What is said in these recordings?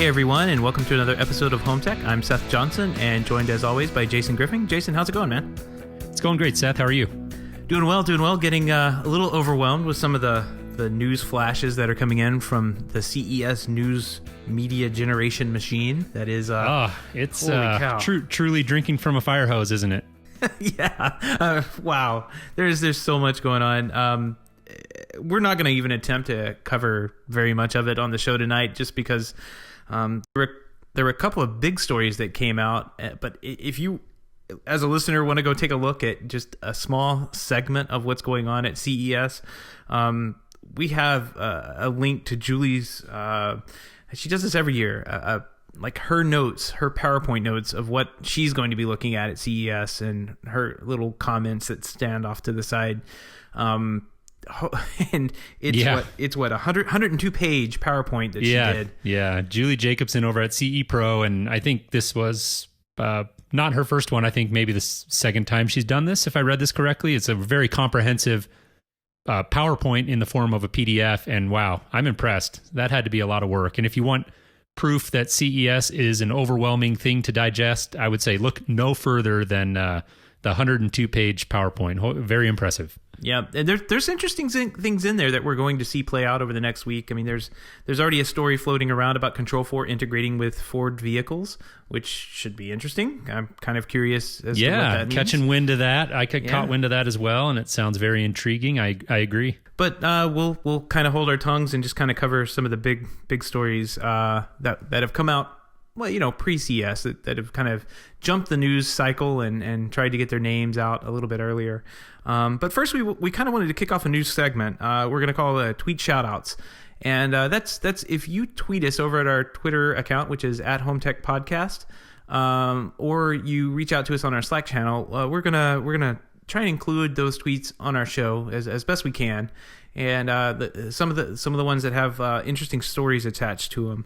everyone, and welcome to another episode of Home Tech. I'm Seth Johnson, and joined as always by Jason Griffin. Jason, how's it going, man? It's going great, Seth. How are you? Doing well. Getting a little overwhelmed with some of the news flashes that are coming in from the CES News Media Generation machine. That is, it's truly drinking from a fire hose, isn't it? Yeah. Wow. There's so much going on. We're not going to even attempt to cover very much of it on the show tonight, just because there were a couple of big stories that came out. But if you, as a listener, want to go take a look at just a small segment of what's going on at CES, we have a link to Julie's. She does this every year. Like her notes, her PowerPoint notes of what she's going to be looking at CES, and her little comments that stand off to the side. And it's what 102 page PowerPoint that she did. Yeah, Julie Jacobson over at CE Pro, and I think this was not her first one. I think maybe the second time she's done this, if I read this correctly. It's a very comprehensive PowerPoint in the form of a PDF, and wow, I'm impressed. That had to be a lot of work. And if you want proof that CES is an overwhelming thing to digest, I would say look no further than the 102 page PowerPoint. Very impressive. Yeah, and there's interesting things in there that we're going to see play out over the next week. I mean, there's already a story floating around about Control4 integrating with Ford vehicles, which should be interesting. I'm kind of curious as to what that means. Catching wind of that. I caught wind of that as well, and it sounds very intriguing. I agree. But we'll kind of hold our tongues and just kind of cover some of the big stories that have come out. Well, pre-CS that have kind of jumped the news cycle and tried to get their names out a little bit earlier. But first, we kind of wanted to kick off a news segment. We're going to call it tweet shoutouts. And that's if you tweet us over at our Twitter account, which is at HomeTech Podcast, or you reach out to us on our Slack channel, we're gonna try and include those tweets on our show as best we can. And some of the ones that have interesting stories attached to them.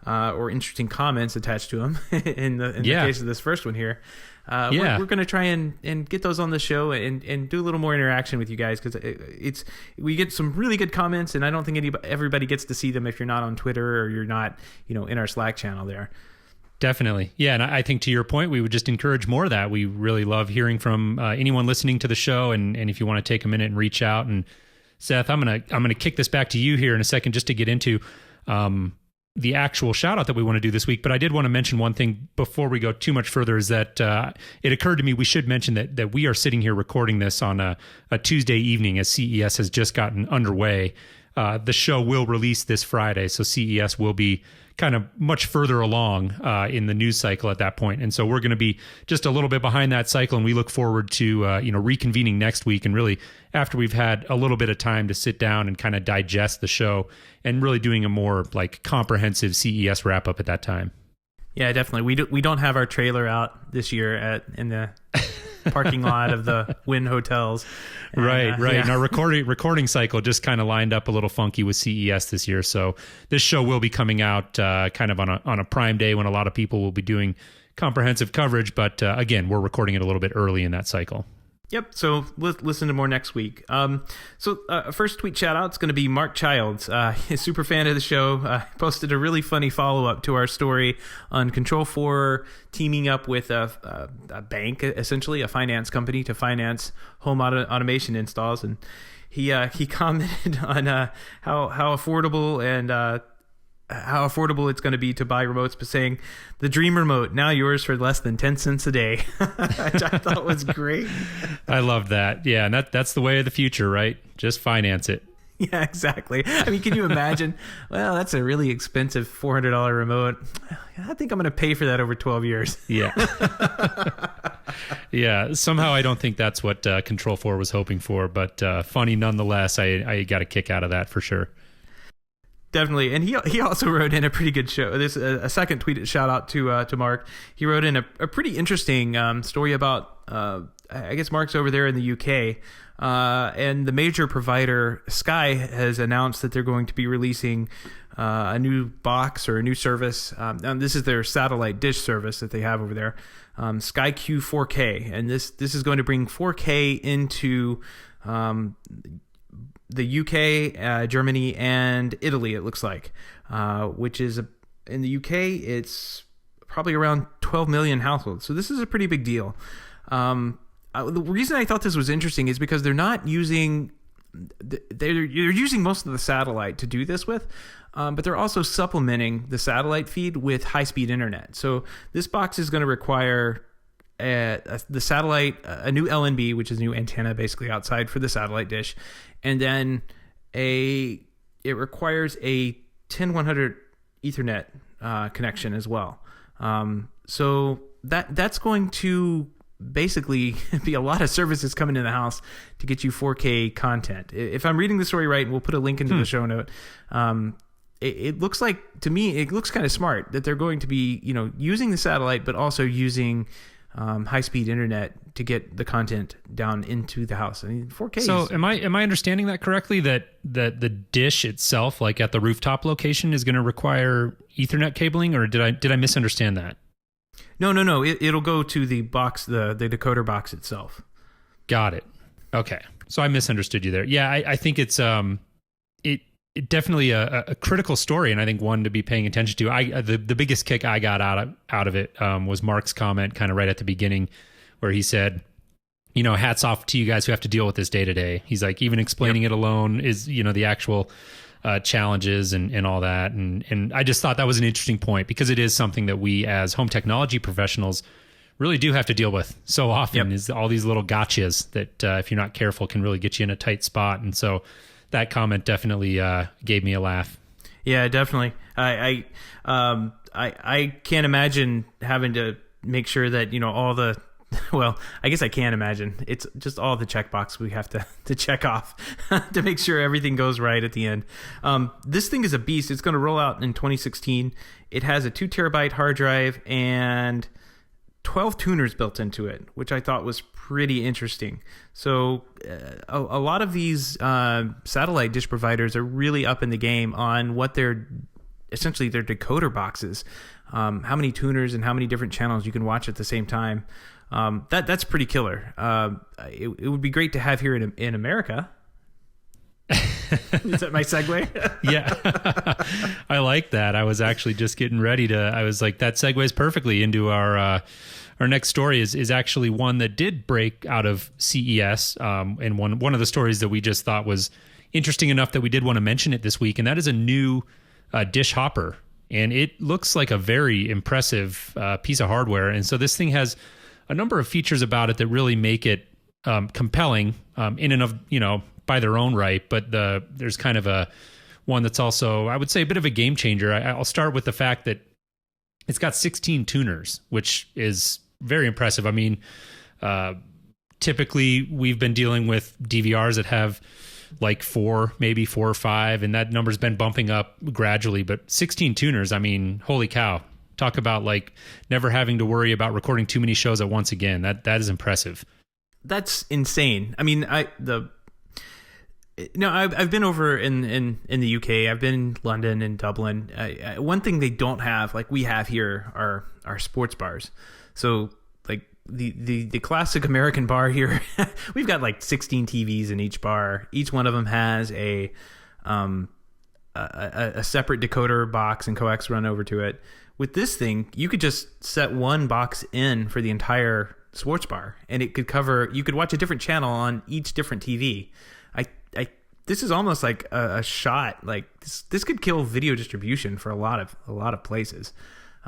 Or interesting comments attached to them in the case of this first one here. We're going to try and get those on the show and do a little more interaction with you guys, because we get some really good comments, and I don't think everybody gets to see them if you're not on Twitter or you're not in our Slack channel there. Definitely. Yeah, and I think to your point, we would just encourage more of that. We really love hearing from anyone listening to the show, and if you want to take a minute and reach out. And Seth, I'm gonna kick this back to you here in a second just to get into the actual shout out that we want to do this week. But I did want to mention one thing before we go too much further, is that it occurred to me we should mention that we are sitting here recording this on a Tuesday evening as CES has just gotten underway. The show will release this Friday, so CES will be kind of much further along in the news cycle at that point. And so we're going to be just a little bit behind that cycle, and we look forward to reconvening next week, and really after we've had a little bit of time to sit down and kind of digest the show, and really doing a more like comprehensive CES wrap up at that time. Yeah, definitely. We don't have our trailer out this year in the parking lot of the Wynn hotels. And, right. Yeah. And our recording cycle just kind of lined up a little funky with CES this year. So this show will be coming out kind of on a prime day when a lot of people will be doing comprehensive coverage. But again, we're recording it a little bit early in that cycle. Yep. So listen to more next week. First tweet shout out is going to be Mark Childs. He's a super fan of the show. Posted a really funny follow up to our story on Control4 teaming up with a bank, essentially a finance company, to finance home automation installs. And he commented on how affordable and how affordable it's going to be to buy remotes, but saying the dream remote now yours for less than 10 cents a day, which I thought was great. I love that. Yeah. And that's the way of the future, right? Just finance it. Yeah, exactly. I mean, can you imagine? Well, that's a really expensive $400 remote. I think I'm going to pay for that over 12 years. Yeah. Yeah. Somehow I don't think that's what Control4 was hoping for, but funny nonetheless. I got a kick out of that for sure. Definitely. And he also wrote in a pretty good show. There's a second tweet shout out to Mark. He wrote in a pretty interesting story about, I guess Mark's over there in the UK, and the major provider Sky has announced that they're going to be releasing a new box or a new service. And this is their satellite dish service that they have over there, Sky Q 4K. And this is going to bring 4K into the UK, Germany, and Italy, it looks like, which is in the UK, it's probably around 12 million households. So this is a pretty big deal. The reason I thought this was interesting is because they're using most of the satellite to do this with, but they're also supplementing the satellite feed with high-speed internet. So this box is going to require the satellite, a new LNB, which is a new antenna basically outside for the satellite dish, and then it requires a 10100 Ethernet connection as well. So that's going to basically be a lot of services coming in the house to get you 4K content. If I'm reading the story right, and we'll put a link into the show note, it looks like, to me, it looks kind of smart that they're going to be, using the satellite, but also using high-speed internet to get the content down into the house. I mean, 4K. So am I understanding that correctly? That the dish itself, like at the rooftop location, is going to require Ethernet cabling, or did I misunderstand that? No. It'll go to the box, the decoder box itself. Got it. Okay, so I misunderstood you there. Yeah, I think it's it definitely a critical story, and I think one to be paying attention to. The biggest kick I got out of it was Mark's comment kind of right at the beginning, where he said, hats off to you guys who have to deal with this day to day. He's like, even explaining it alone is the actual challenges and all that, and I just thought that was an interesting point, because it is something that we as home technology professionals really do have to deal with so often. Is all these little gotchas that if you're not careful can really get you in a tight spot. And so that comment definitely gave me a laugh. Yeah, definitely. I can't imagine having to make sure that all the, well, I guess I can imagine. It's just all the checkbox we have to check off to make sure everything goes right at the end. This thing is a beast. It's going to roll out in 2016. It has a 2 terabyte hard drive and 12 tuners built into it, which I thought was pretty interesting. So a lot of these satellite dish providers are really up in the game on what essentially their decoder boxes, how many tuners and how many different channels you can watch at the same time. That's pretty killer. It would be great to have here in America. Is that my segue? Yeah. I like that. I was actually just getting ready I was like, that segues perfectly into our next story is actually one that did break out of CES. And one of the stories that we just thought was interesting enough that we did want to mention it this week. And that is a new dish hopper. And it looks like a very impressive piece of hardware. And so this thing has a number of features about it that really make it compelling in and of, by their own right, but there's kind of one that's also, I would say, a bit of a game changer. I'll start with the fact that it's got 16 tuners, which is very impressive. I mean, typically we've been dealing with DVRs that have like 4, maybe 4 or 5, and that number's been bumping up gradually, but 16 tuners, I mean, holy cow. Talk about like never having to worry about recording too many shows at once again. That is impressive. That's insane. I mean, I've been over in the UK. I've been in London and Dublin. One thing they don't have, like we have here, are sports bars. So like the classic American bar here, we've got like 16 TVs in each bar. Each one of them has a separate decoder box and coax run over to it. With this thing, you could just set one box in for the entire sports bar, and it could cover. You could watch a different channel on each different TV. This is almost like a shot. Like this could kill video distribution for a lot of places.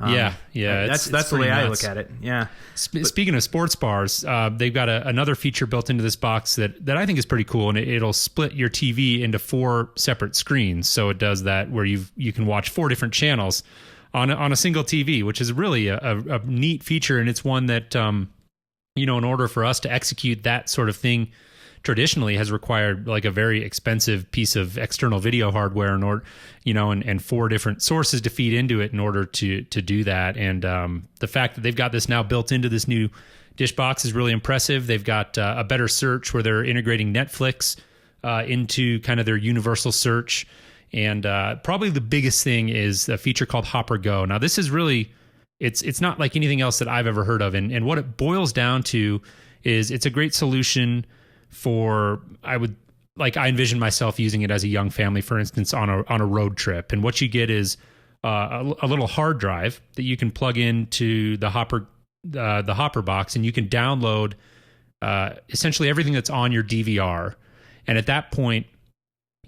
Yeah. That's the way I look at it. Yeah. Speaking of sports bars, they've got another feature built into this box that I think is pretty cool, and it'll split your TV into 4 separate screens. So it does that where you can watch 4 different channels on a single TV, which is really a neat feature, and it's one that in order for us to execute that sort of thing traditionally has required like a very expensive piece of external video hardware in order, and 4 different sources to feed into it in order to do that. And the fact that they've got this now built into this new dish box is really impressive. They've got a better search where they're integrating Netflix into kind of their universal search. And probably the biggest thing is a feature called Hopper Go. Now this is really, it's not like anything else that I've ever heard of. And what it boils down to is it's a great solution for, I envision myself using it as a young family, for instance, on a road trip. And what you get is a little hard drive that you can plug into the Hopper box, and you can download essentially everything that's on your DVR. And at that point,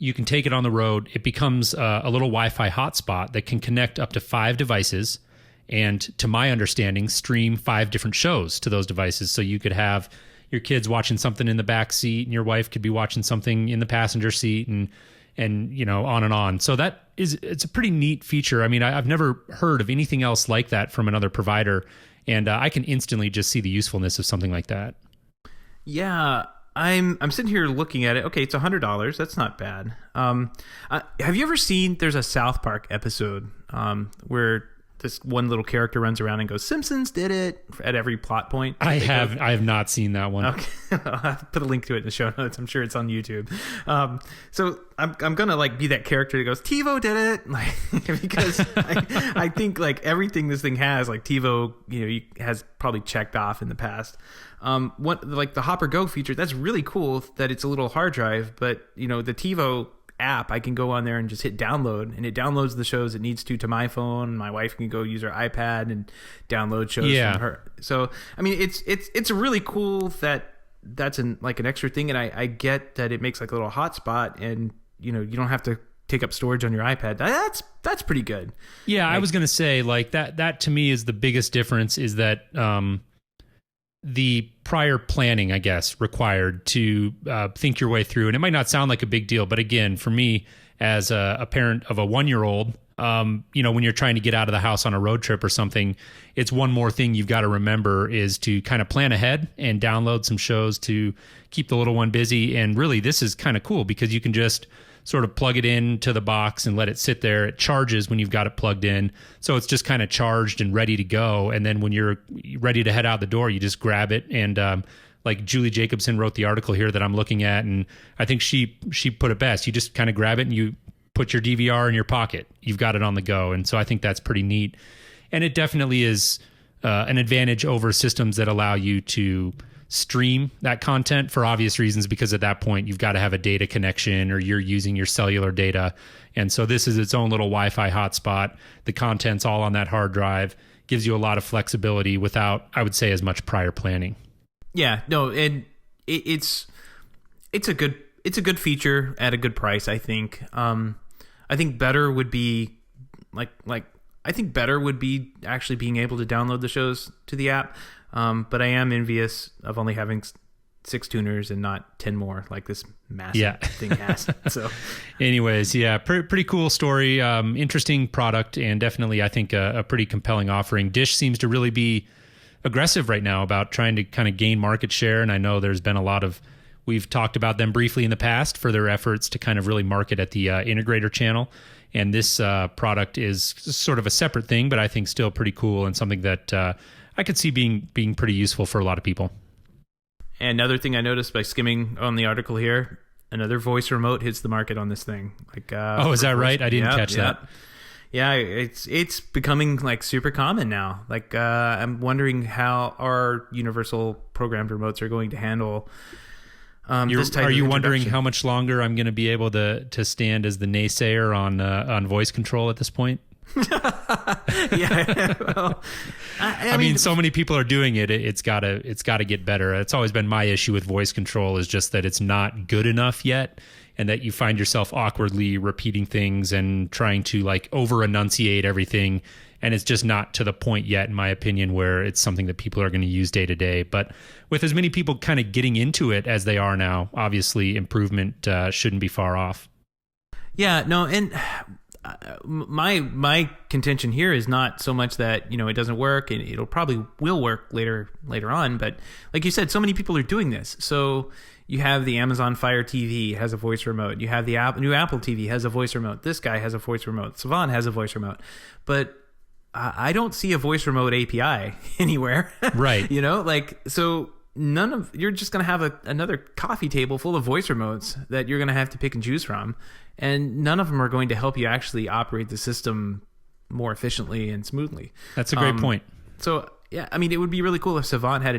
you can take it on the road. It becomes a little Wi-Fi hotspot that can connect up to 5 devices, and to my understanding, stream 5 different shows to those devices. So you could have your kids watching something in the back seat, and your wife could be watching something in the passenger seat, and on and on. So it's a pretty neat feature. I mean, I've never heard of anything else like that from another provider, and I can instantly just see the usefulness of something like that. Yeah, I'm sitting here looking at it. Okay, it's $100. That's not bad. Have you ever seen? There's a South Park episode where this one little character runs around and goes, "Simpsons did it" at every plot point. I have not seen that one. Okay, I'll have to put a link to it in the show notes. I'm sure it's on YouTube. So I'm gonna like be that character that goes, "TiVo did it," like because I think like everything this thing has, like TiVo, has probably checked off in the past. What like the Hopper Go feature, that's really cool that it's a little hard drive, but the TiVo app, I can go on there and just hit download, and it downloads the shows it needs to my phone. My wife can go use her iPad and download shows from her. So I mean, it's really cool that's an extra thing, and I get that it makes like a little hotspot, and you don't have to take up storage on your iPad. That's pretty good. Yeah, I was gonna say like that to me is the biggest difference, is that the prior planning, I guess, required to think your way through. And it might not sound like a big deal, but again, for me as a parent of a 1-year-old, when you're trying to get out of the house on a road trip or something, it's one more thing you've got to remember is to kind of plan ahead and download some shows to keep the little one busy. And really, this is kind of cool because you can just sort of plug it into the box and let it sit there. It charges when you've got it plugged in. So it's just kind of charged and ready to go. And then when you're ready to head out the door, you just grab it. And like Julie Jacobson wrote the article here that I'm looking at, and I think she put it best. You just kind of grab it and you put your DVR in your pocket. You've got it on the go. And so I think that's pretty neat. And it definitely is an advantage over systems that allow you to stream that content for obvious reasons, because at that point you've got to have a data connection or you're using your cellular data. And so this is its own little Wi-Fi hotspot. The content's all on that hard drive, gives you a lot of flexibility without, I would say, as much prior planning. Yeah, no, and it's a good feature at a good price, I think. I think better would be I think better would be actually being able to download the shows to the app. But I am envious of only having 6 tuners and not 10 more like this massive thing has. So anyways, pretty cool story. Interesting product, and definitely I think a pretty compelling offering. Dish seems to really be aggressive right now about trying to kind of gain market share. And I know there's been we've talked about them briefly in the past for their efforts to kind of really market at the integrator channel. And this product is sort of a separate thing, but I think still pretty cool and something that I could see being pretty useful for a lot of people. And another thing I noticed by skimming on the article here, another voice remote hits the market on this thing. Like, is that right? I didn't catch that. Yeah, it's becoming like super common now. Like, I'm wondering how our universal programmed remotes are going to handle this type of Are you wondering how much longer I'm going to be able to stand as the naysayer on voice control at this point? Yeah, well, I mean, so many people are doing it. It's gotta get better. It's always been my issue with voice control, is just that it's not good enough yet, and that you find yourself awkwardly repeating things and trying to like over enunciate everything, and it's just not to the point yet, in my opinion, where it's something that people are going to use day to day. But with as many people kind of getting into it as they are now, obviously improvement shouldn't be far off. Yeah, no, and my contention here is not so much that it doesn't work, and it'll probably will work later on, but like you said, so many people are doing this. So you have the Amazon Fire TV has a voice remote, you have the new Apple TV has a voice remote, this guy has a voice remote, Savant has a voice remote, but I don't see a voice remote API anywhere. Right. So you're just going to have another coffee table full of voice remotes that you're going to have to pick and choose from. And none of them are going to help you actually operate the system more efficiently and smoothly. That's a great point. So, yeah, I mean, it would be really cool if Savant had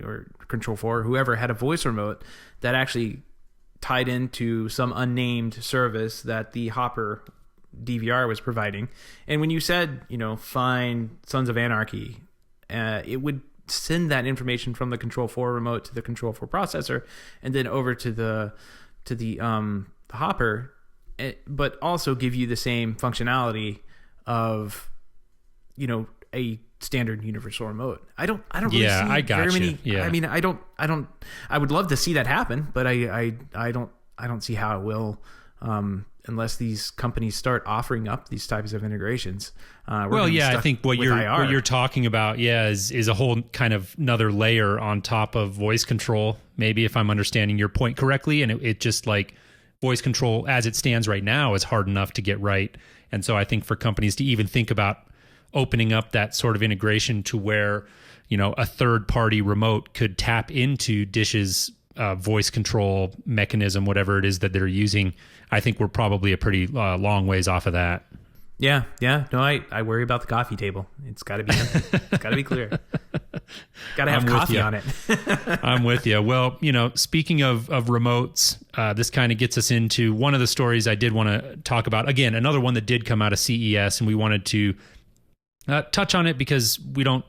or Control 4, whoever had a voice remote that actually tied into some unnamed service that the Hopper DVR was providing. And when you said, find Sons of Anarchy, it would send that information from the Control 4 remote to the Control 4 processor, and then over to the hopper, but also give you the same functionality of, a standard universal remote. I don't really see I got very you. many. Yeah. I mean, I would love to see that happen, but I don't see how it will, unless these companies start offering up these types of integrations. I think what you're talking about, is a whole kind of another layer on top of voice control. Maybe, if I'm understanding your point correctly, and it just like voice control as it stands right now is hard enough to get right. And so I think for companies to even think about opening up that sort of integration to where, a third party remote could tap into Dish's voice control mechanism, whatever it is that they're using, I think we're probably a pretty long ways off of that. Yeah. No, I worry about the coffee table. It's got to be empty. It's got to be clear. Got to have coffee on it. I'm with you. Well, speaking of remotes, this kind of gets us into one of the stories I did want to talk about. Again, another one that did come out of CES, and we wanted to touch on it because we don't.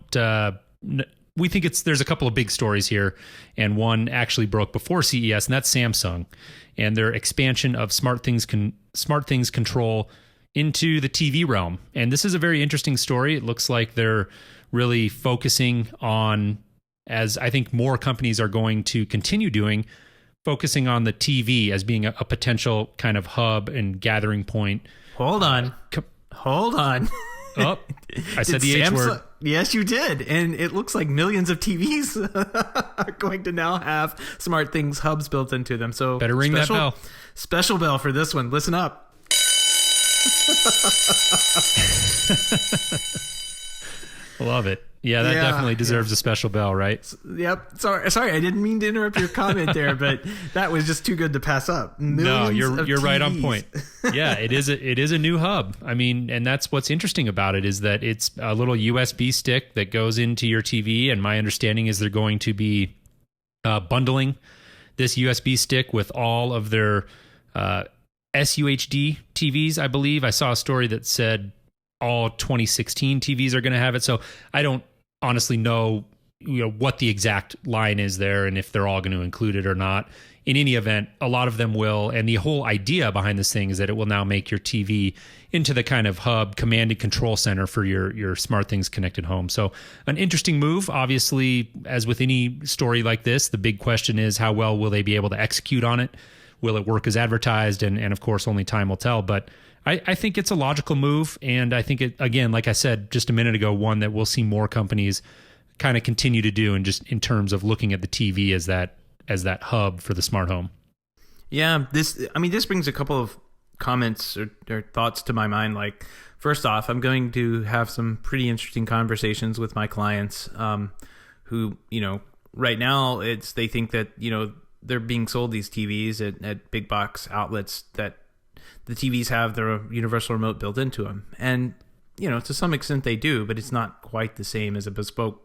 We think there's a couple of big stories here, and one actually broke before CES, and that's Samsung and their expansion of smart things control into the TV realm. And this is a very interesting story. It looks like they're really focusing on, as I think more companies are going to continue doing, focusing on the TV as being a potential kind of hub and gathering point. Hold on. Oh, I said the H word. Yes, you did. And it looks like millions of TVs are going to now have smart things hubs built into them. So better ring that bell. Special bell for this one. Listen up. Love it. Yeah, that definitely deserves a special bell, right? Yep. Sorry, I didn't mean to interrupt your comment there, but that was just too good to pass up. You're right on point. Yeah, it is a new hub. I mean, and that's what's interesting about it, is that it's a little USB stick that goes into your TV, and my understanding is they're going to be bundling this USB stick with all of their SUHD TVs, I believe. I saw a story that said all 2016 TVs are going to have it. So I don't honestly know, what the exact line is there and if they're all going to include it or not. In any event, a lot of them will. And the whole idea behind this thing is that it will now make your TV into the kind of hub, command and control center for your smart things connected home. So an interesting move. Obviously, as with any story like this, the big question is how well will they be able to execute on it? Will it work as advertised? And of course, only time will tell. But I think it's a logical move. And I think it, again, like I said just a minute ago, one that we'll see more companies kind of continue to do, and just in terms of looking at the TV as that hub for the smart home. Yeah, this brings a couple of comments or thoughts to my mind. Like, first off, I'm going to have some pretty interesting conversations with my clients who, right now they think that, they're being sold these TVs at big box outlets that the TVs have their universal remote built into them. And, to some extent they do, but it's not quite the same as a bespoke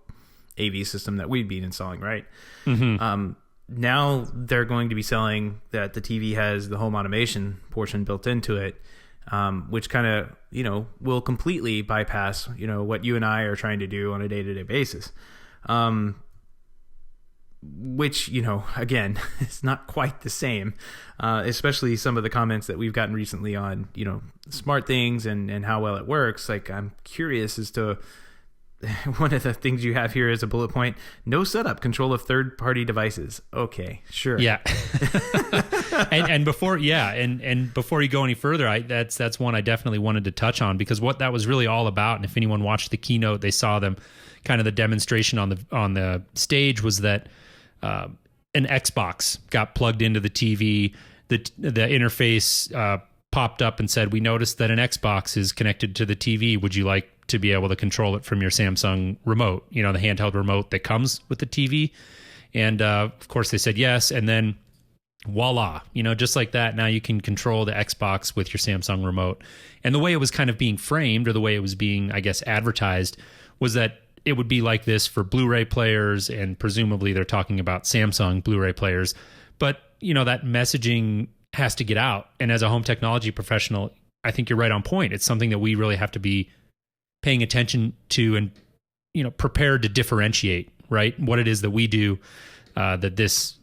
AV system that we'd be installing, right? Mm-hmm. Now they're going to be selling that the TV has the home automation portion built into it, which kind of, will completely bypass, what you and I are trying to do on a day-to-day basis. Which, again, it's not quite the same, especially some of the comments that we've gotten recently on, smart things and how well it works. Like, I'm curious as to one of the things you have here as a bullet point: no setup control of third-party devices. Okay, sure. Yeah. and before you go any further, that's one I definitely wanted to touch on, because what that was really all about, and if anyone watched the keynote, they saw them kind of the demonstration on the stage, was that an Xbox got plugged into the TV. The interface popped up and said, "We noticed that an Xbox is connected to the TV. Would you like to be able to control it from your Samsung remote, the handheld remote that comes with the TV?" And of course they said yes. And then voila, just like that, now you can control the Xbox with your Samsung remote. And the way it was kind of being framed, or the way it was being, I guess, advertised, was that it would be like this for Blu-ray players, and presumably they're talking about Samsung Blu-ray players. But, that messaging has to get out. And as a home technology professional, I think you're right on point. It's something that we really have to be paying attention to and, prepared to differentiate, right? What it is that we do that this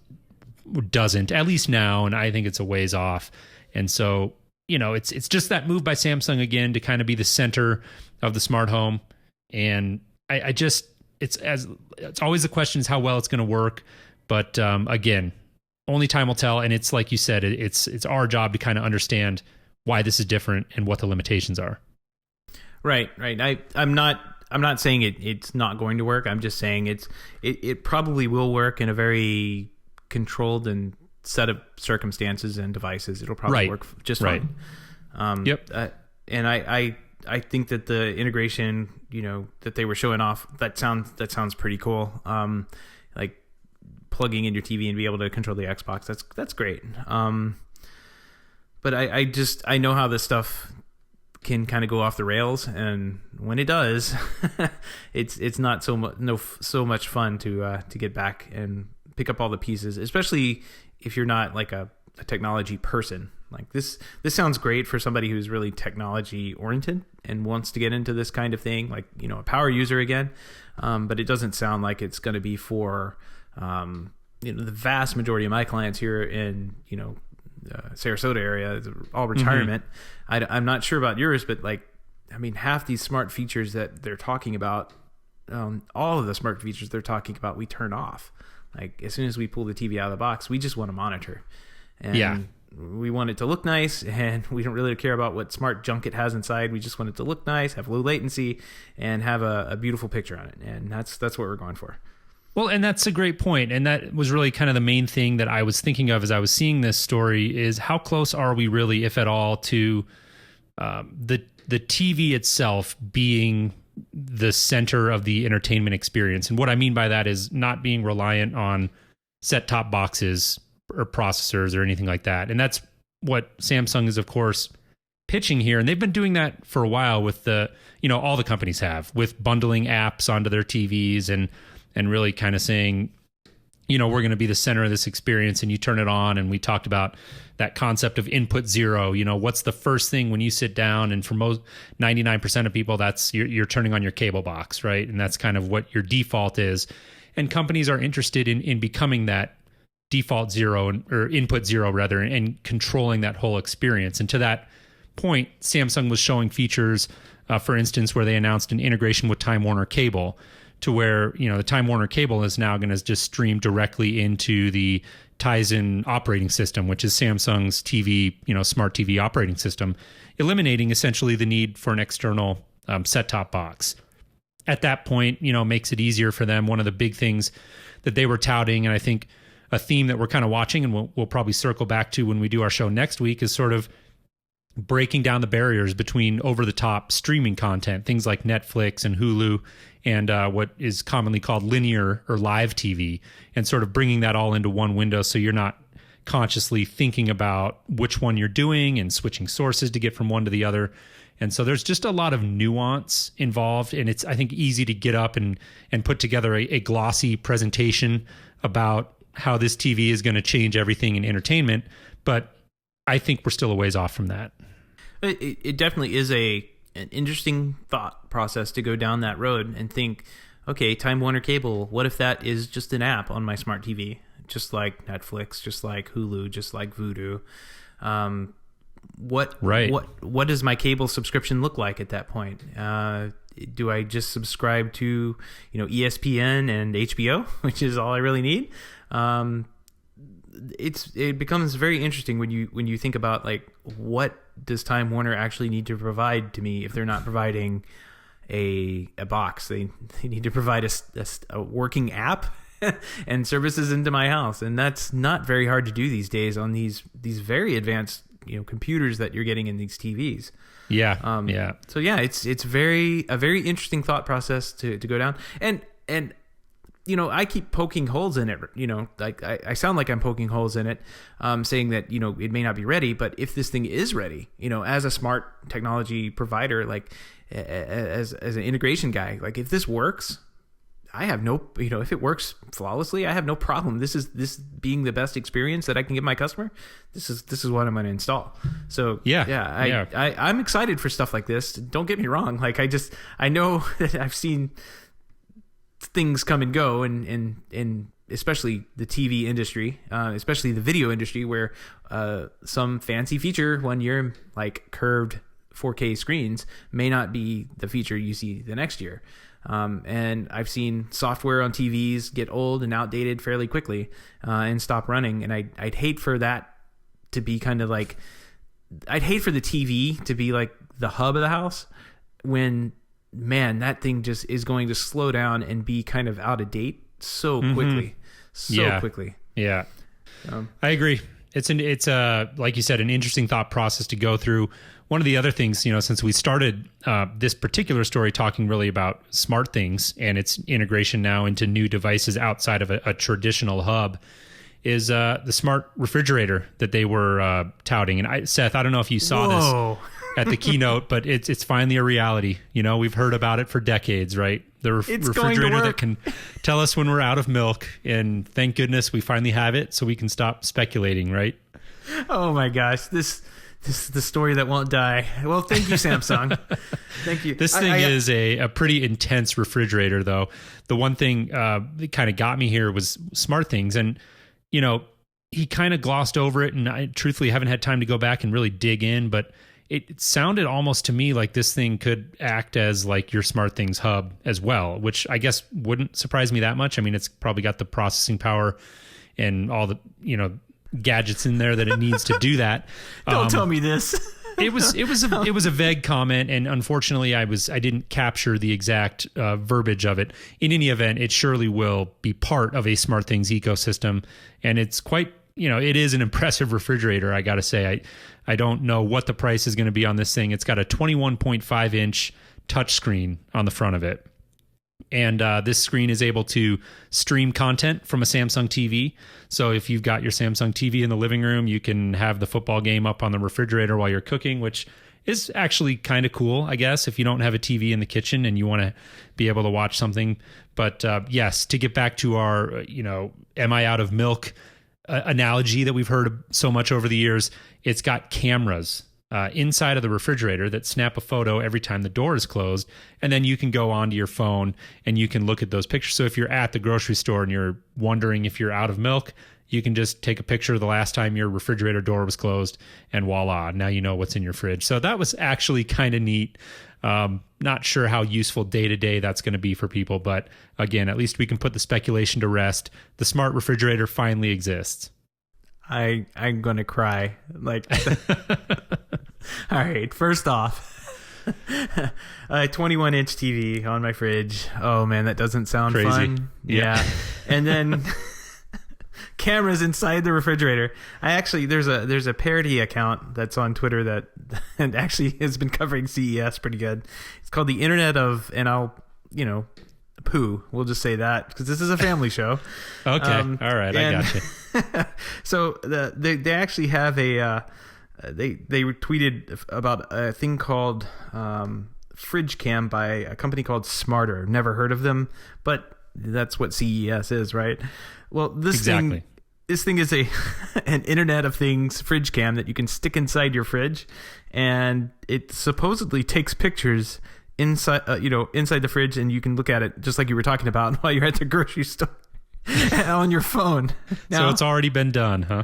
doesn't, at least now, and I think it's a ways off. And so, it's just that move by Samsung again to kind of be the center of the smart home. And I just, it's always the question is how well it's going to work. But again, only time will tell. And it's like you said, it's our job to kind of understand why this is different and what the limitations are. Right. I'm not saying it's not going to work. I'm just saying it probably will work in a very controlled and set of circumstances and devices. It'll probably work just fine. Yep. And I think that the integration, that they were showing off, that sounds pretty cool. Like plugging in your TV and be able to control the Xbox. That's great. But I know how this stuff can kind of go off the rails, and when it does, it's not so much fun to get back and pick up all the pieces, especially if you're not like a technology person. Like this sounds great for somebody who's really technology oriented and wants to get into this kind of thing, like a power user again. But it doesn't sound like it's going to be for the vast majority of my clients here in Sarasota area, all retirement. I'm not sure about yours, but half these smart features that they're talking about, all of the smart features they're talking about, we turn off. Like as soon as we pull the TV out of the box, we just want to monitor, and we want it to look nice, and we don't really care about what smart junk it has inside. We just want it to look nice, have low latency, and have a beautiful picture on it, and that's what we're going for. Well, and that's a great point. And that was really kind of the main thing that I was thinking of as I was seeing this story is how close are we really, if at all, to the TV itself being the center of the entertainment experience. And what I mean by that is not being reliant on set-top boxes or processors or anything like that. And that's what Samsung is, of course, pitching here. And they've been doing that for a while with all the companies have, with bundling apps onto their TVs and really kind of saying, we're going to be the center of this experience, and you turn it on. And we talked about that concept of input zero. What's the first thing when you sit down? And for most 99% of people, that's you're turning on your cable box, right? And that's kind of what your default is. And companies are interested in becoming that default zero, or input zero rather, and controlling that whole experience. And to that point, Samsung was showing features, for instance, where they announced an integration with Time Warner Cable, to where the Time Warner Cable is now going to just stream directly into the Tizen operating system, which is Samsung's TV, smart TV operating system, eliminating essentially the need for an external set-top box. At that point, makes it easier for them. One of the big things that they were touting, and I think a theme that we're kind of watching, and we'll probably circle back to when we do our show next week, is sort of breaking down the barriers between over-the-top streaming content, things like Netflix and Hulu, and what is commonly called linear or live TV, and sort of bringing that all into one window so you're not consciously thinking about which one you're doing and switching sources to get from one to the other. And so there's just a lot of nuance involved, and it's, I think, easy to get up and put together a glossy presentation about how this TV is going to change everything in entertainment, but I think we're still a ways off from that. It definitely is an interesting thought process to go down that road and think, okay, Time Warner Cable, what if that is just an app on my smart TV, just like Netflix, just like Hulu, just like Vudu? What does my cable subscription look like at that point? Do I just subscribe to ESPN and HBO, which is all I really need? It becomes very interesting when you think about, like, what does Time Warner actually need to provide to me if they're not providing a box? They need to provide a working app and services into my house, and that's not very hard to do these days on these very advanced computers that you're getting in these TVs. Yeah. So yeah, it's a very interesting thought process to go down, and I keep poking holes in it, like I sound like I'm poking holes in it, saying that, it may not be ready, but if this thing is ready, as a smart technology provider, like as an integration guy, like if this works, I have no, if it works flawlessly, I have no problem. This being the best experience that I can give my customer. This is what I'm going to install. So I'm excited for stuff like this. Don't get me wrong. Like I know that I've seen things come and go, and especially the TV industry, especially the video industry, where some fancy feature one year, like curved 4K screens, may not be the feature you see the next year. And I've seen software on TVs get old and outdated fairly quickly and stop running. And I'd hate for that to be kind of like, I'd hate for the TV to be like the hub of the house when, man, that thing just is going to slow down and be kind of out of date so quickly. Quickly. Yeah. I agree. It's like you said, an interesting thought process to go through. One of the other things, since we started this particular story talking really about smart things and its integration now into new devices outside of a traditional hub, is the smart refrigerator that they were touting. And Seth, I don't know if you saw this at the keynote, but it's finally a reality. We've heard about it for decades, right? The refrigerator that can tell us when we're out of milk, and thank goodness we finally have it, so we can stop speculating, right? Oh my gosh, this is the story that won't die. Well, thank you, Samsung. Thank you. This thing is a pretty intense refrigerator, though. The one thing that kind of got me here was smart things, and he kind of glossed over it, and I truthfully haven't had time to go back and really dig in, but it sounded almost to me like this thing could act as like your SmartThings hub as well, which I guess wouldn't surprise me that much. I mean, it's probably got the processing power and all the, gadgets in there that it needs to do that. Don't tell me this. It was a vague comment, and unfortunately I didn't capture the exact verbiage of it. In any event, it surely will be part of a SmartThings ecosystem, and it's quite, it is an impressive refrigerator, I got to say. I don't know what the price is going to be on this thing. It's got a 21.5 inch touchscreen on the front of it. And this screen is able to stream content from a Samsung TV. So if you've got your Samsung TV in the living room, you can have the football game up on the refrigerator while you're cooking, which is actually kind of cool, I guess, if you don't have a TV in the kitchen and you want to be able to watch something. But yes, to get back to our, am I out of milk analogy that we've heard so much over the years, it's got cameras inside of the refrigerator that snap a photo every time the door is closed, and then you can go onto your phone and you can look at those pictures. So if you're at the grocery store and you're wondering if you're out of milk, you can just take a picture of the last time your refrigerator door was closed, and voila, now you know what's in your fridge. So that was actually kind of neat. Not sure how useful day to day that's going to be for people, but again, at least we can put the speculation to rest. The smart refrigerator finally exists. I'm going to cry. Like, all right, first off, a 21-inch TV on my fridge. Oh man, that doesn't sound crazy. Fun. Yeah. And then cameras inside the refrigerator. There's a parody account that's on Twitter that actually has been covering CES pretty good. It's called the Internet of, and I'll, poo. We'll just say that because this is a family show. Okay. All right. I got you. So they actually have they tweeted about a thing called Fridge Cam by a company called Smarter. Never heard of them, but that's what CES is, right? Well, this thing is an Internet of Things fridge cam that you can stick inside your fridge, and it supposedly takes pictures inside the fridge, and you can look at it just like you were talking about while you're at the grocery store on your phone. Now, so it's already been done, huh?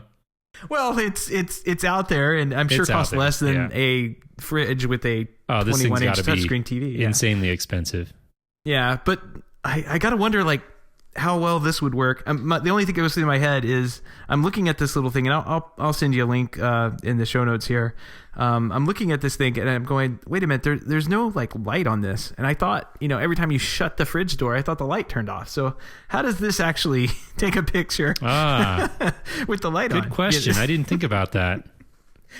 Well, it's out there, and I'm sure it costs less than a fridge with a 21-inch touchscreen TV. Insanely expensive. Yeah, but I gotta wonder, like, how well this would work. The only thing that goes through my head is I'm looking at this little thing, and I'll send you a link in the show notes here. I'm looking at this thing, and I'm going, wait a minute, there's no like light on this, and I thought, every time you shut the fridge door, I thought the light turned off. So how does this actually take a picture with the light on? Good question. I didn't think about that.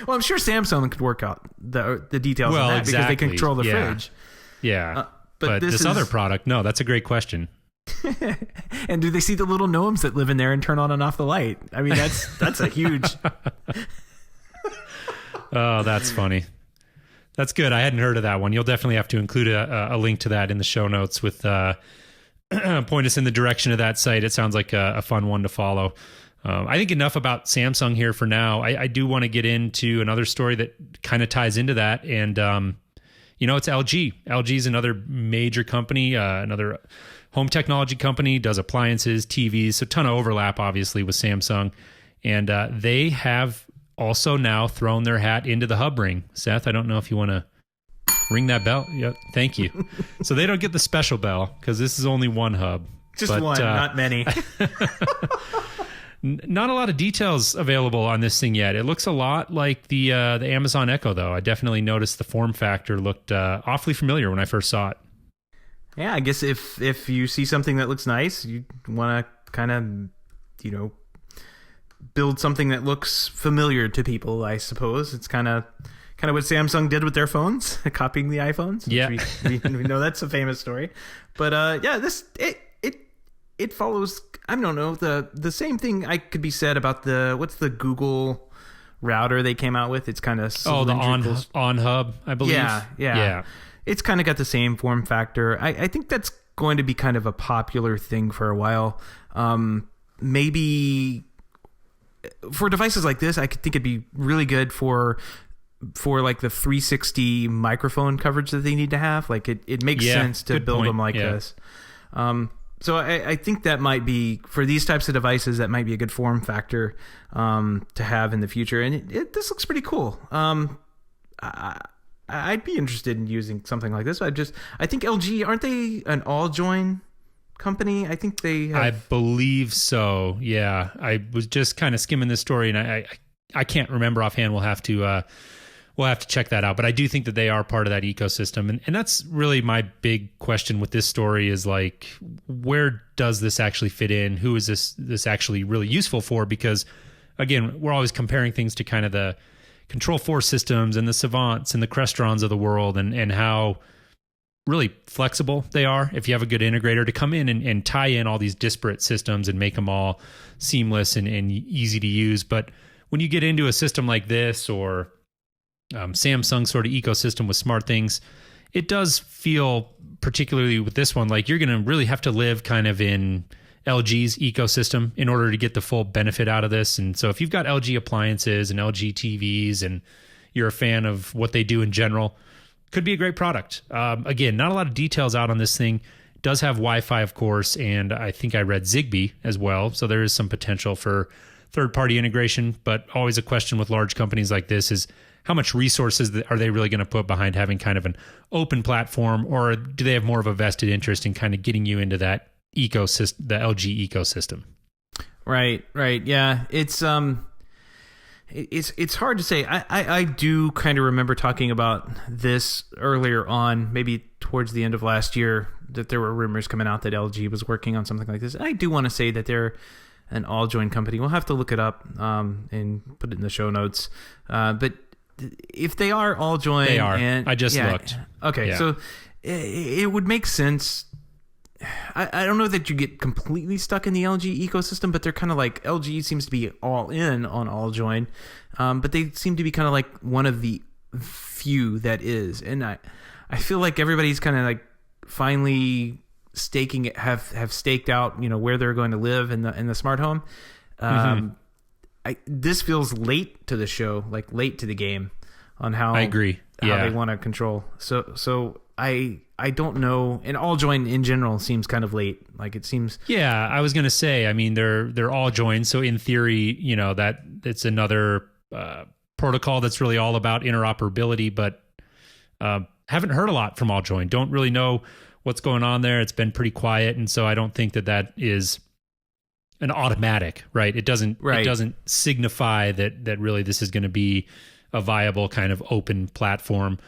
Well, I'm sure Samsung could work out the details of that because they control the fridge. Yeah, but this other product, no, that's a great question. And do they see the little gnomes that live in there and turn on and off the light? I mean, that's a huge. Oh, that's funny. That's good. I hadn't heard of that one. You'll definitely have to include a link to that in the show notes with point us in the direction of that site. It sounds like a fun one to follow. I think enough about Samsung here for now. I do want to get into another story that kind of ties into that. And, it's LG. LG is another major company, another home technology company, does appliances, TVs, so a ton of overlap, obviously, with Samsung. And they have also now thrown their hat into the hub ring. Seth, I don't know if you want to ring that bell. Yep, thank you. So they don't get the special bell because this is only one hub. Just one, not many. Not a lot of details available on this thing yet. It looks a lot like the Amazon Echo, though. I definitely noticed the form factor looked awfully familiar when I first saw it. Yeah, I guess if you see something that looks nice, you want to kind of, build something that looks familiar to people, I suppose. It's kind of what Samsung did with their phones, copying the iPhones. Yeah. We know that's a famous story. But it follows, I don't know, the same thing I could be said about what's the Google router they came out with? It's kind of the on hub, I believe. Yeah. It's kind of got the same form factor. I think that's going to be kind of a popular thing for a while. Maybe for devices like this, I could think it'd be really good for like the 360 microphone coverage that they need to have. Like it makes sense to build them like this. So I think that might be, for these types of devices, that might be a good form factor to have in the future. And this looks pretty cool. I'd be interested in using something like this. I think LG, aren't they an all-join company? I think they have... I believe so, yeah. I was just kind of skimming this story, and I can't remember offhand. We'll have to check that out. But I do think that they are part of that ecosystem. And that's really my big question with this story is like, where does this actually fit in? Who is this actually really useful for? Because, again, we're always comparing things to kind of the Control 4 systems and the Savants and the Crestrons of the world and how really flexible they are if you have a good integrator to come in and tie in all these disparate systems and make them all seamless and easy to use. But when you get into a system like this or Samsung sort of ecosystem with SmartThings, it does feel, particularly with this one, like you're going to really have to live kind of in LG's ecosystem in order to get the full benefit out of this. And so if you've got LG appliances and LG TVs and you're a fan of what they do in general, could be a great product. Again, not a lot of details out on this thing. It does have Wi-Fi, of course, and I think I read Zigbee as well. So there is some potential for third-party integration, but always a question with large companies like this is how much resources are they really going to put behind having kind of an open platform, or do they have more of a vested interest in kind of getting you into that ecosystem, the LG ecosystem? Right. Yeah. It's hard to say. I do kind of remember talking about this earlier on, maybe towards the end of last year, that there were rumors coming out that LG was working on something like this. I do want to say that they're an all-join company. We'll have to look it up and put it in the show notes. But if they are all-join... They are. I just looked. Okay, yeah. So it would make sense. I don't know that you get completely stuck in the LG ecosystem, but they're kind of like, LG seems to be all in on all-join, but they seem to be kind of like one of the few that is. And I feel like everybody's kind of like finally staking it, have staked out, where they're going to live in the smart home. This feels late to the show, like late to the game on how I agree. How they want to control. So I don't know. And all join in general seems kind of late. Like it seems. Yeah, I was gonna say. I mean, they're all joined. So in theory, that it's another protocol that's really all about interoperability. But haven't heard a lot from all joined. Don't really know what's going on there. It's been pretty quiet, and so I don't think that is an automatic, right? It doesn't signify that really this is going to be a viable kind of open platform.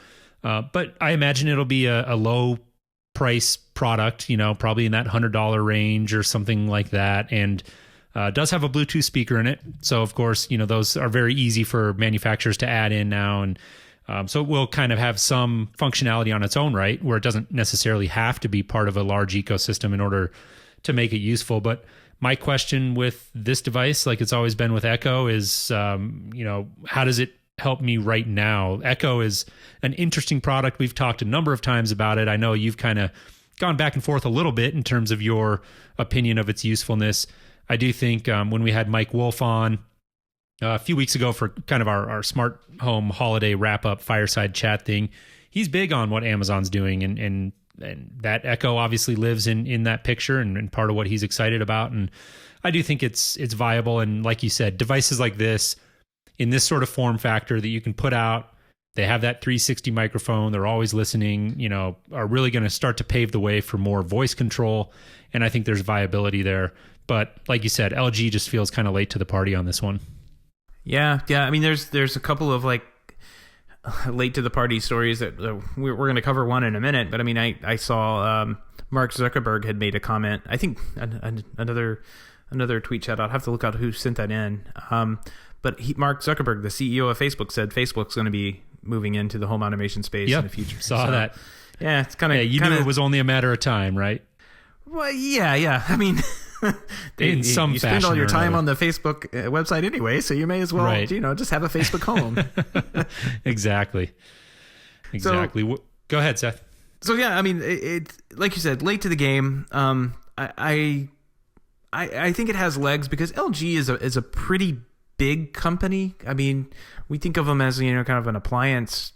But I imagine it'll be a low price product, probably in that $100 range or something like that. And does have a Bluetooth speaker in it. So of course, those are very easy for manufacturers to add in now. And so it will kind of have some functionality on its own right, where it doesn't necessarily have to be part of a large ecosystem in order to make it useful. But my question with this device, like it's always been with Echo, is, how does it help me right now? Echo is an interesting product. We've talked a number of times about it. I know you've kind of gone back and forth a little bit in terms of your opinion of its usefulness. I do think when we had Mike Wolf on a few weeks ago for kind of our smart home holiday wrap-up fireside chat thing, he's big on what Amazon's doing, and that Echo obviously lives in that picture and part of what he's excited about. And I do think it's viable. And like you said, devices like this in this sort of form factor that you can put out, they have that 360 microphone, they're always listening, are really going to start to pave the way for more voice control. And I think there's viability there. But like you said, LG just feels kind of late to the party on this one. Yeah. I mean, there's a couple of like late to the party stories that we're going to cover one in a minute. But I mean, I saw Mark Zuckerberg had made a comment. I think another tweet chat. I'll have to look out who sent that in. But Mark Zuckerberg, the CEO of Facebook, said Facebook's going to be moving into the home automation space in the future. Saw that. Yeah, it's kind of. You knew it was only a matter of time, right? Well, yeah. I mean, in some you fashion, spend all your time on the Facebook website anyway, so you may as well, just have a Facebook home. Exactly. So, go ahead, Seth. So yeah, I mean, it's like you said, late to the game. I think it has legs because LG is a pretty big company. I mean, we think of them as kind of an appliance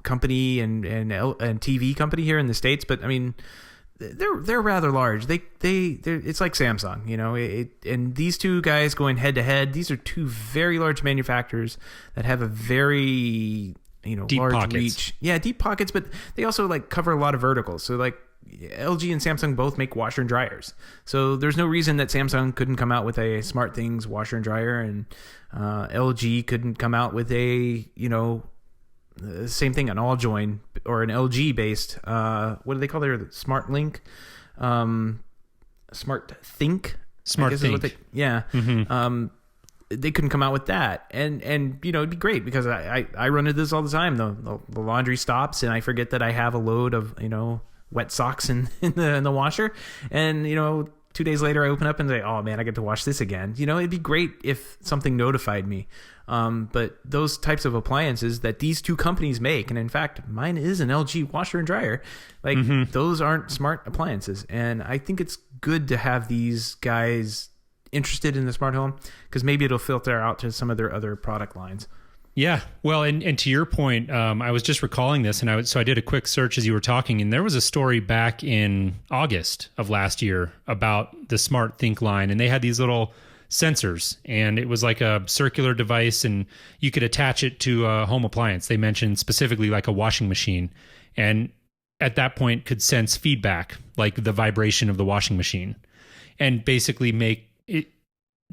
company and TV company here in the States, but I mean, they're rather large. They're it's like Samsung, and these two guys going head to head. These are two very large manufacturers that have a very deep large pockets. reach. Yeah, deep pockets, but they also like cover a lot of verticals. So like LG and Samsung both make washer and dryers. So there's no reason that Samsung couldn't come out with a SmartThings washer and dryer, and LG couldn't come out with a same thing, an all join or an LG based what do they call their Smart Link, Smart Think. Mm-hmm. They couldn't come out with that, and it'd be great because I run into this all the time. The laundry stops and I forget that I have a load of wet socks in the washer, and 2 days later I open up and say, oh man, I get to wash this again. It'd be great if something notified me. But those types of appliances that these two companies make, and in fact mine is an LG washer and dryer, like those aren't smart appliances. And I think it's good to have these guys interested in the smart home because maybe it'll filter out to some of their other product lines. Yeah. Well, and to your point, I was just recalling this, and I did a quick search as you were talking, and there was a story back in August of last year about the Smart Think line, and they had these little sensors, and it was like a circular device, and you could attach it to a home appliance. They mentioned specifically like a washing machine, and at that point could sense feedback, like the vibration of the washing machine, and basically make it,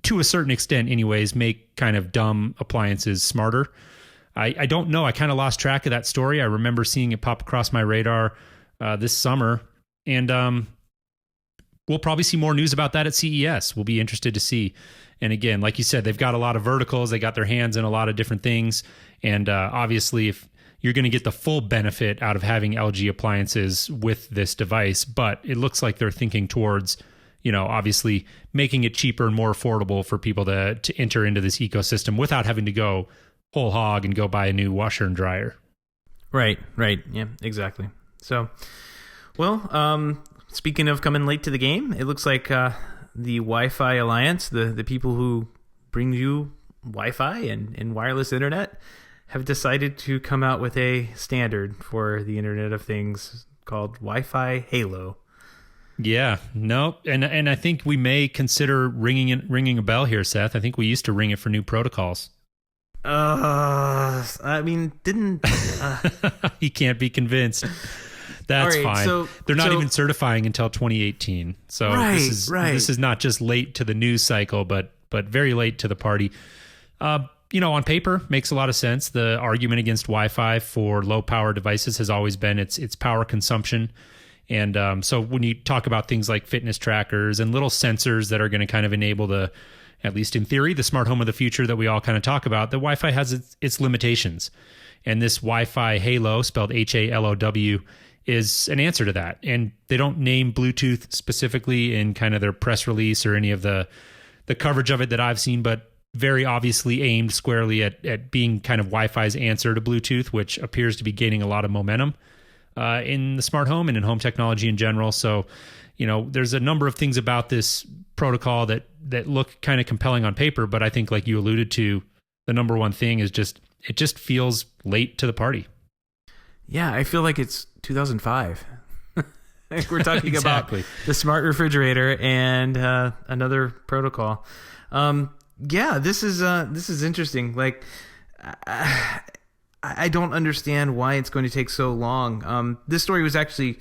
to a certain extent anyways, make kind of dumb appliances smarter. I don't know. I kind of lost track of that story. I remember seeing it pop across my radar this summer, and we'll probably see more news about that at CES. We'll be interested to see. And again, like you said, they've got a lot of verticals. They got their hands in a lot of different things. And obviously, if you're going to get the full benefit out of having LG appliances with this device, but it looks like they're thinking towards, obviously making it cheaper and more affordable for people to enter into this ecosystem without having to go whole hog and go buy a new washer and dryer. Right. Yeah, exactly. So, well, speaking of coming late to the game, it looks like the Wi-Fi Alliance, the people who bring you Wi-Fi and wireless internet, have decided to come out with a standard for the Internet of Things called Wi-Fi Halo. Yeah, no, and I think we may consider ringing a bell here, Seth. I think we used to ring it for new protocols. I mean, didn't you can't be convinced. That's right, fine. So they're not even certifying until 2018. So this is not just late to the news cycle, but very late to the party. On paper, makes a lot of sense. The argument against Wi-Fi for low power devices has always been its power consumption. And so when you talk about things like fitness trackers and little sensors that are going to kind of enable at least in theory, the smart home of the future that we all kind of talk about, the Wi-Fi has its limitations. And this Wi-Fi Halo, spelled HALOW, is an answer to that. And they don't name Bluetooth specifically in kind of their press release or any of the coverage of it that I've seen, but very obviously aimed squarely at being kind of Wi-Fi's answer to Bluetooth, which appears to be gaining a lot of momentum. in the smart home and in home technology in general. So, there's a number of things about this protocol that look kind of compelling on paper, but I think, like you alluded to, the number one thing is it just feels late to the party. Yeah, I feel like it's 2005. We're talking Exactly. about the smart refrigerator and another protocol. Yeah, this is interesting. Like, I don't understand why it's going to take so long. This story was actually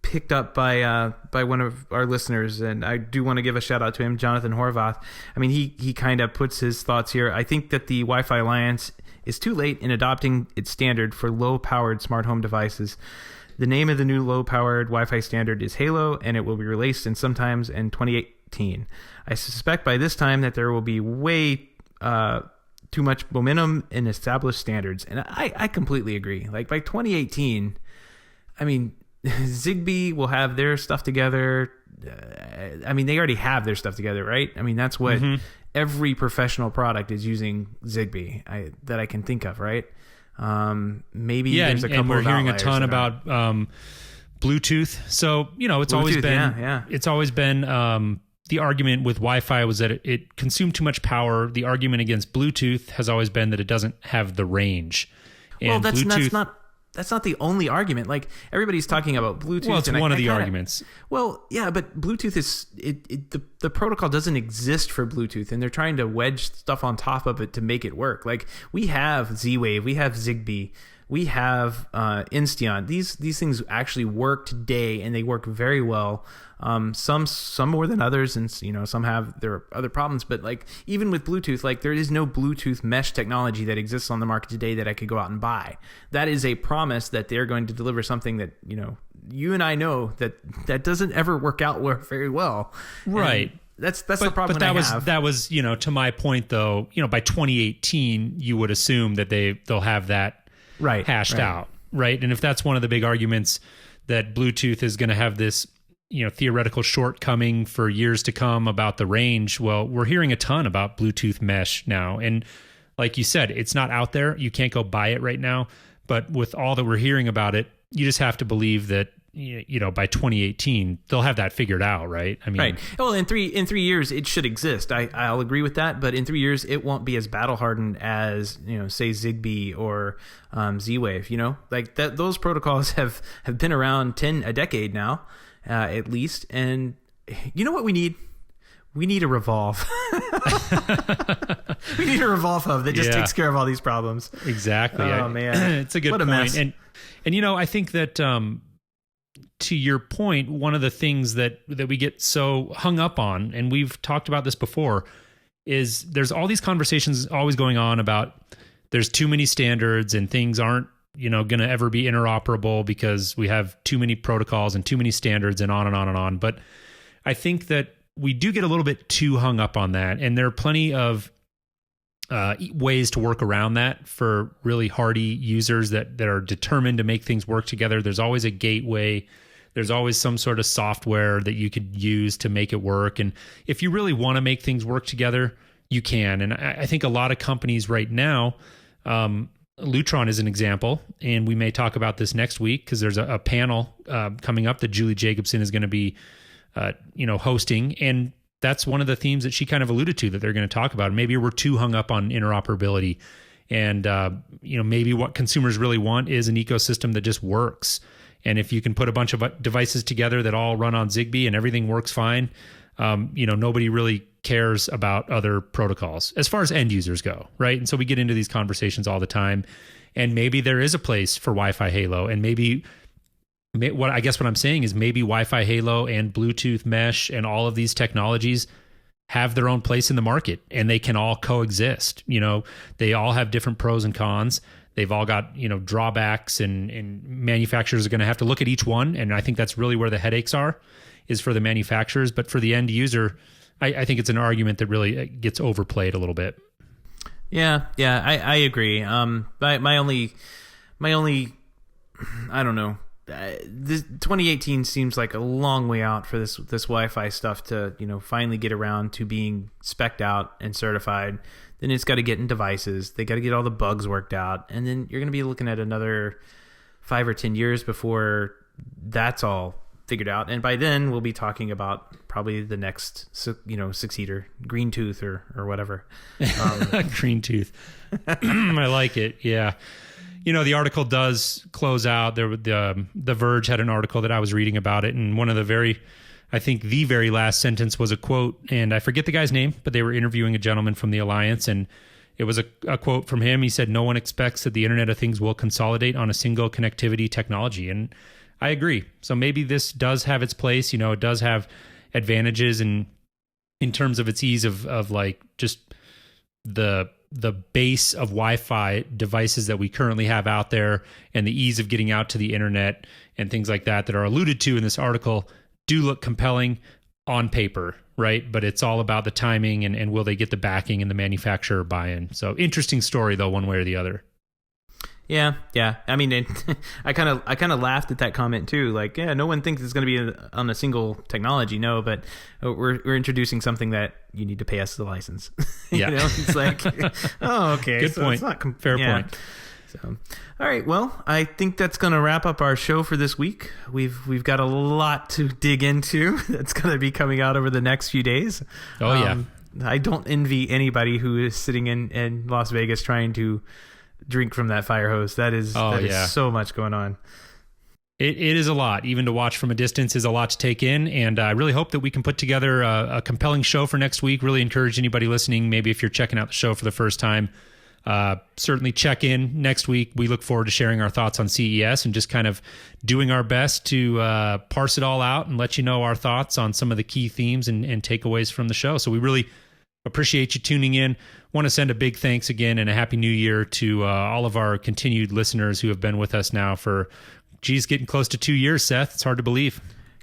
picked up by one of our listeners, and I do want to give a shout out to him, Jonathan Horvath. I mean, he kind of puts his thoughts here. I think that the Wi-Fi Alliance is too late in adopting its standard for low-powered smart home devices. The name of the new low-powered Wi-Fi standard is Halo, and it will be released sometimes in 2018. I suspect by this time that there will be way too much momentum in established standards, and I completely agree. Like, by 2018, I mean, Zigbee will have their stuff together. I mean, they already have their stuff together, right? I mean, that's what every professional product is using Zigbee that I can think of, right? Maybe there's a couple. And we're of hearing a outliers ton about Bluetooth. So it's always been it's always been the argument with Wi-Fi was that it consumed too much power. The argument against Bluetooth has always been that it doesn't have the range. And well, that's not the only argument. Like, everybody's talking about Bluetooth. Well, it's one of the arguments. Well, yeah, but Bluetooth is the protocol doesn't exist for Bluetooth, and they're trying to wedge stuff on top of it to make it work. Like, we have Z-Wave, we have Zigbee, we have Insteon. These things actually work today, and they work very well. Some more than others, and some have their other problems. But like, even with Bluetooth, like, there is no Bluetooth mesh technology that exists on the market today that I could go out and buy. That is a promise that they're going to deliver something that you and I know that doesn't ever work out very well. Right. And that's the problem. But that was to my point though. By 2018, you would assume that they'll have that hashed out, right? And if that's one of the big arguments, that Bluetooth is going to have this theoretical shortcoming for years to come about the range. Well, we're hearing a ton about Bluetooth mesh now. And like you said, it's not out there. You can't go buy it right now. But with all that we're hearing about it, you just have to believe that, by 2018, they'll have that figured out, right? I mean, right. Well, in three years, it should exist. I'll agree with that. But in 3 years, it won't be as battle hardened as, say Zigbee or Z-Wave. Like that. Those protocols have been around a decade now. At least. And you know what we need? We need a Revolve. We need a Revolve hub that just takes care of all these problems. Exactly. Oh, man. It's a good point. Mess. And I think that to your point, one of the things that we get so hung up on, and we've talked about this before, is there's all these conversations always going on about there's too many standards and things aren't going to ever be interoperable because we have too many protocols and too many standards and on and on and on. But I think that we do get a little bit too hung up on that. And there are plenty of ways to work around that for really hardy users that are determined to make things work together. There's always a gateway. There's always some sort of software that you could use to make it work. And if you really want to make things work together, you can. And I think a lot of companies right now, Lutron is an example, and we may talk about this next week because there's a panel coming up that Julie Jacobson is going to be, hosting, and that's one of the themes that she kind of alluded to that they're going to talk about. Maybe we're too hung up on interoperability, and maybe what consumers really want is an ecosystem that just works. And if you can put a bunch of devices together that all run on Zigbee and everything works fine, nobody really cares about other protocols as far as end users go, right? And so we get into these conversations all the time, and maybe there is a place for Wi-Fi Halo, and maybe what I'm saying is maybe Wi-Fi Halo and Bluetooth mesh and all of these technologies have their own place in the market, and they can all coexist. They all have different pros and cons. They've all got drawbacks, and manufacturers are going to have to look at each one. And I think that's really where the headaches is for the manufacturers. But for the end user, I think it's an argument that really gets overplayed a little bit. Yeah, I agree. My only, I don't know. This 2018 seems like a long way out for this Wi-Fi stuff to finally get around to being spec'd out and certified. Then it's got to get in devices. They got to get all the bugs worked out, and then you're going to be looking at another 5 or 10 years before that's all figured out. And by then we'll be talking about probably the next, 6-seater, green tooth or whatever. Green tooth. I like it. Yeah. The article does close out. The Verge had an article that I was reading about it, and one of the very last sentence was a quote, and I forget the guy's name, but they were interviewing a gentleman from the Alliance, and it was a quote from him. He said, "No one expects that the Internet of Things will consolidate on a single connectivity technology." And I agree. So maybe this does have its place. It does have advantages in terms of its ease of like just the base of Wi-Fi devices that we currently have out there, and the ease of getting out to the internet and things like that are alluded to in this article do look compelling on paper, right? But it's all about the timing and will they get the backing and the manufacturer buy-in. So interesting story though, one way or the other. Yeah. I mean, I kind of laughed at that comment too. Like, yeah, no one thinks it's going to be on a single technology. No, but we're introducing something that you need to pay us the license. Yeah, it's like, oh, okay, good point. It's not fair point. So, all right. Well, I think that's going to wrap up our show for this week. We've got a lot to dig into. That's going to be coming out over the next few days. Oh yeah. I don't envy anybody who is sitting in Las Vegas trying to drink from that fire hose. That is so much going on. It is a lot. Even to watch from a distance is a lot to take in, and I really hope that we can put together a compelling show for next week. Really encourage anybody listening, maybe if you're checking out the show for the first time, certainly check in next week. We look forward to sharing our thoughts on CES and just kind of doing our best to parse it all out and let you know our thoughts on some of the key themes and takeaways from the show. So we really appreciate you tuning in. Want to send a big thanks again and a happy new year to all of our continued listeners who have been with us now for, getting close to 2 years, Seth. It's hard to believe.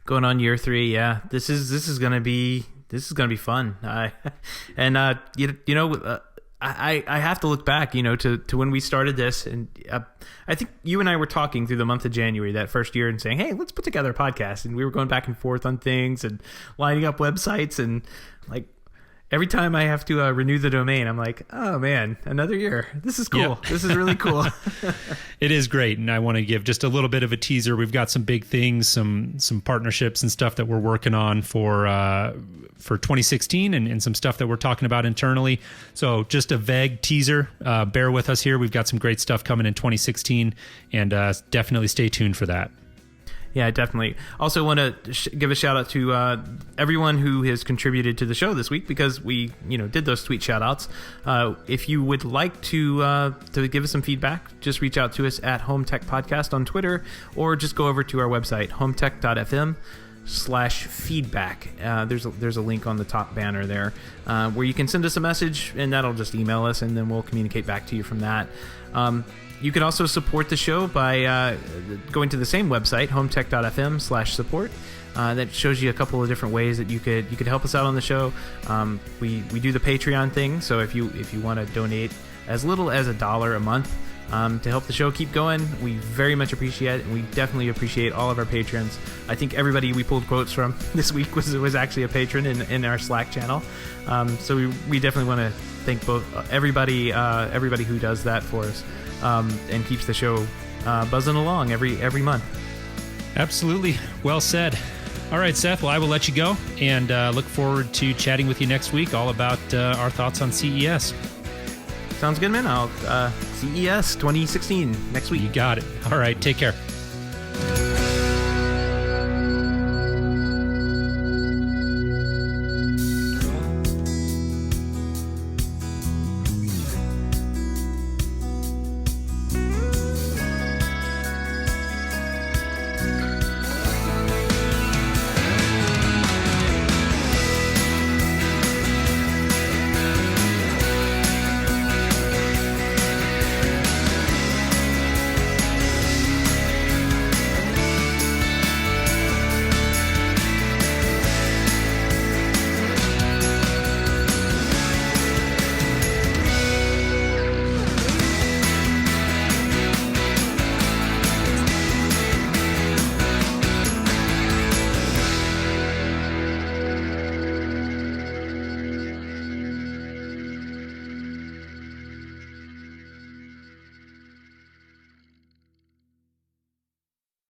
Going on year 3. Yeah. This is going to be fun. I have to look back, to when we started this, and I think you and I were talking through the month of January that first year and saying, "Hey, let's put together a podcast." And we were going back and forth on things and lining up websites, and like every time I have to renew the domain, I'm like, oh man, another year. This is cool. Yep. This is really cool. It is great. And I want to give just a little bit of a teaser. We've got some big things, some partnerships and stuff that we're working on for 2016 and some stuff that we're talking about internally. So just a vague teaser. Bear with us here. We've got some great stuff coming in 2016, and definitely stay tuned for that. Yeah, definitely. Also want to give a shout out to everyone who has contributed to the show this week, because we, did those tweet shout outs. If you would like to give us some feedback, just reach out to us at HomeTech Podcast on Twitter, or just go over to our website, HomeTech.fm/feedback. There's a link on the top banner there where you can send us a message, and that'll just email us, and then we'll communicate back to you from that. You can also support the show by going to the same website, HomeTech.fm/support. That shows you a couple of different ways that you could help us out on the show. We do the Patreon thing, so if you want to donate as little as $1 a month to help the show keep going, we very much appreciate it, and we definitely appreciate all of our patrons. I think everybody we pulled quotes from this week was actually a patron in our Slack channel. So we definitely want to thank everybody who does that for us. And keeps the show buzzing along every month. Absolutely. Well said. All right, Seth. Well, I will let you go, and look forward to chatting with you next week all about our thoughts on CES. Sounds good, man. I'll CES 2016 next week. You got it. All right. Take care.